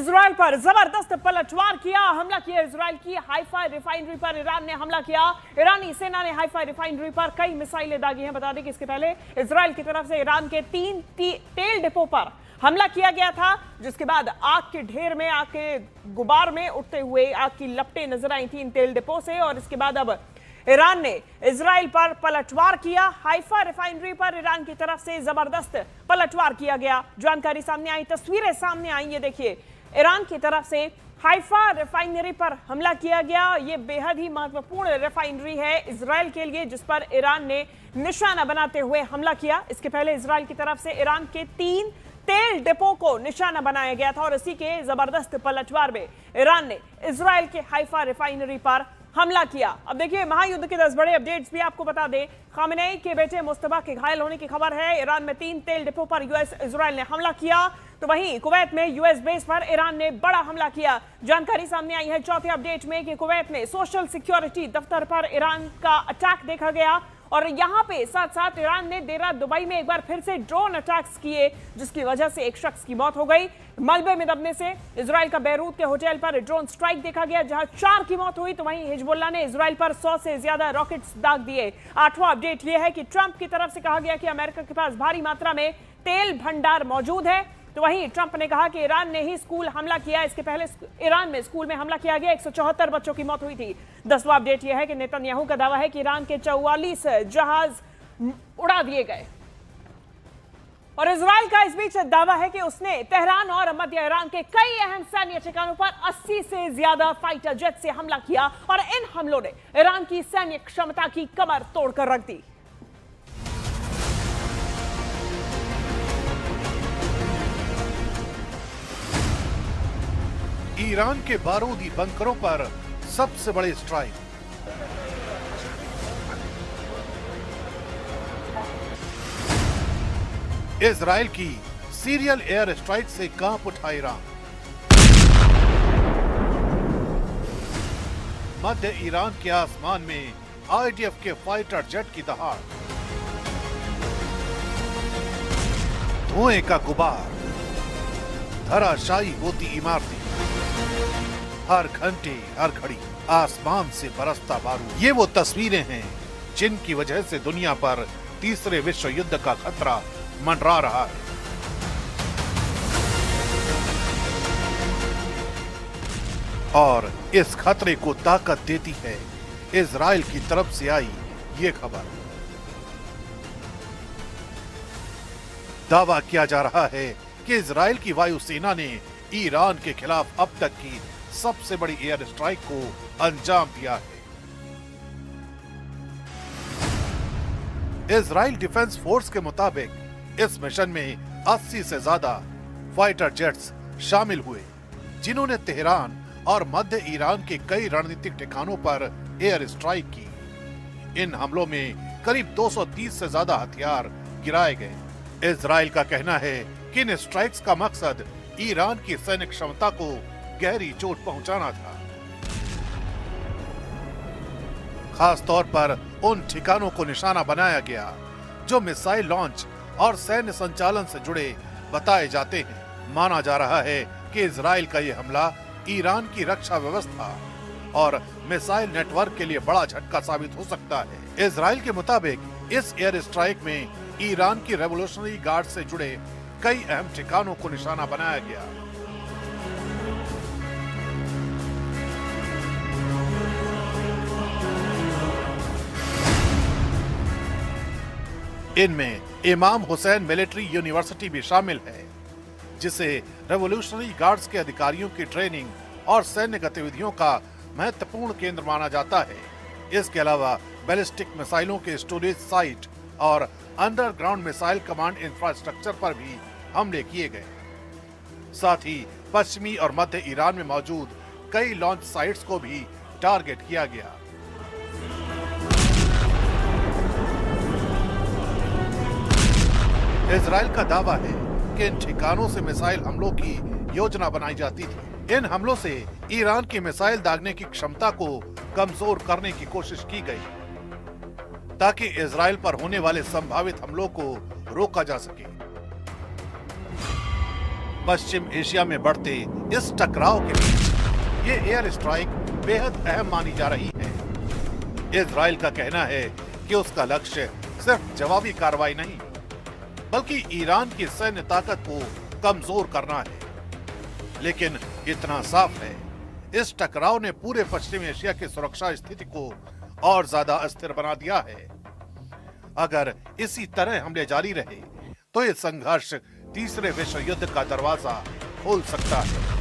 Israel पर जबरदस्त पलटवार किया, हमला किया इजराइल की हाइफा रिफाइनरी पर। ईरान ने हमला किया। ईरानी सेना ने हाइफा रिफाइनरी पर कई मिसाइलें दागी हैं। बता दें कि इसके पहले इजराइल की तरफ से ईरान के 3 तेल डिपो पर हमला किया गया था, जिसके बाद आग के ढेर में, आग के गुबार में उठते हुए आग की लपटें नजर आई थी इन तेल डिपो से। और इसके बाद अब ईरान ने इजराइल पर पलटवार किया। हाइफा रिफाइनरी पर ईरान की तरफ से जबरदस्त पलटवार किया गया। जानकारी सामने आई, तस्वीरें सामने आई। ये देखिए, ईरान की तरफ से हाइफा रिफाइनरी पर हमला किया गया। ये बेहद ही महत्वपूर्ण रिफाइनरी है इजराइल के लिए, जिस पर ईरान ने निशाना बनाते हुए हमला किया। इसके पहले इजराइल की तरफ से ईरान के 3 तेल डिपो को निशाना बनाया गया था और इसी के जबरदस्त पलटवार में ईरान ने इजराइल के हाइफा रिफाइनरी पर हमला किया। अब देखिए, महायुद्ध के 10 बड़े अपडेट्स भी आपको बता दें। खामेनेई के बेटे मुस्तफा के घायल होने की खबर है। ईरान में 3 तेल डिपो पर इजराइल ने हमला किया, तो वहीं कुवैत में यूएस बेस पर ईरान ने बड़ा हमला किया। जानकारी सामने आई है चौथे अपडेट में कि कुवैत में सोशल सिक्योरिटी दफ्तर पर ईरान का अटैक देखा गया और यहां पे साथ साथ ईरान ने देर रात दुबई में एक बार फिर से ड्रोन अटैक्स किए, जिसकी वजह से एक शख्स की मौत हो गई। मलबे में दबने से इजराइल का बेरूत के होटल पर ड्रोन स्ट्राइक देखा गया, जहां 4 की मौत हुई, तो वहीं हिजबुल्लाह ने इजराइल पर 100 से ज्यादा रॉकेट्स दाग दिए। 8वां अपडेट यह है कि ट्रंप की तरफ से कहा गया कि अमेरिका के पास भारी मात्रा में तेल भंडार मौजूद है, तो वहीं ट्रंप ने कहा कि ईरान ने ही स्कूल हमला किया। इसके पहले ईरान में स्कूल में हमला किया गया, 174 बच्चों की मौत हुई थी। 10वां अपडेट यह है कि नेतन्याहू का दावा है कि ईरान के 44 जहाज उड़ा दिए गए और इजराइल का इस बीच दावा है कि उसने तेहरान और मध्य ईरान के कई अहम सैन्य ठिकानों पर 80 से ज्यादा फाइटर जेट से हमला किया और इन हमलों ने ईरान की सैन्य क्षमता की कमर तोड़कर रख दी। ईरान के बारूदी बंकरों पर सबसे बड़े स्ट्राइक। इजराइल की सीरियल एयर स्ट्राइक से कांप उठा ईरान। मध्य ईरान के आसमान में आईडीएफ के फाइटर जेट की दहाड़। धुएं का गुबार, धराशायी होती इमारतें, हर घंटे हर घड़ी आसमान से बरसता बारूद। ये वो तस्वीरें हैं जिनकी वजह से दुनिया पर तीसरे विश्व युद्ध का खतरा मंडरा रहा है। और इस खतरे को ताकत देती है इजराइल की तरफ से आई ये खबर। दावा किया जा रहा है कि इजराइल की वायुसेना ने ईरान के खिलाफ अब तक की सबसे बड़ी एयर स्ट्राइक को अंजाम दिया है। इजराइल डिफेंस फोर्स के मुताबिक इस मिशन में 80 से ज्यादा फाइटर जेट्स शामिल हुए, जिन्होंने तेहरान और मध्य ईरान के कई रणनीतिक ठिकानों पर एयर स्ट्राइक की। इन हमलों में करीब 230 से ज्यादा हथियार गिराए गए। इजराइल का कहना है कि इन स्ट्राइक्स का मकसद ईरान की सैन्य क्षमता को गहरी चोट पहुंचाना था, खास तौर पर उन ठिकानों को निशाना बनाया गया जो मिसाइल लॉन्च और सैन्य संचालन से जुड़े बताए जाते हैं। माना जा रहा है कि इजराइल का यह हमला ईरान की रक्षा व्यवस्था और मिसाइल नेटवर्क के लिए बड़ा झटका साबित हो सकता है। इजराइल के मुताबिक इस एयर स्ट्राइक में ईरान की रेवोल्यूशनरी गार्ड से जुड़े कई अहम ठिकानों को निशाना बनाया गया। इनमें इमाम हुसैन मिलिट्री यूनिवर्सिटी भी शामिल है, जिसे रेवोल्यूशनरी गार्ड्स के अधिकारियों की ट्रेनिंग और सैन्य गतिविधियों का महत्वपूर्ण केंद्र माना जाता है। इसके अलावा बैलिस्टिक मिसाइलों के स्टोरेज साइट और अंडरग्राउंड मिसाइल कमांड इंफ्रास्ट्रक्चर पर भी हमले किए गए। साथ ही पश्चिमी और मध्य ईरान में मौजूद कई लॉन्च साइट्स को भी टारगेट किया गया। इजराइल का दावा है कि इन ठिकानों से मिसाइल हमलों की योजना बनाई जाती थी। इन हमलों से ईरान की मिसाइल दागने की क्षमता को कमजोर करने की कोशिश की गई, ताकि इजराइल पर होने वाले संभावित हमलों को रोका जा सके। पश्चिम एशिया में बढ़ते इस टकराव के बीच ये एयर स्ट्राइक बेहद अहम मानी जा रही है। इजराइल का कहना है कि उसका लक्ष्य सिर्फ जवाबी कार्रवाई नहीं, बल्कि ईरान की सैन्य ताकत को कमजोर करना है। लेकिन इतना साफ है, इस टकराव ने पूरे पश्चिम एशिया की सुरक्षा स्थिति को और ज्यादा अस्थिर बना दिया है। अगर इसी तरह हमले जारी रहे तो ये संघर्ष तीसरे विश्व युद्ध का दरवाजा खोल सकता है।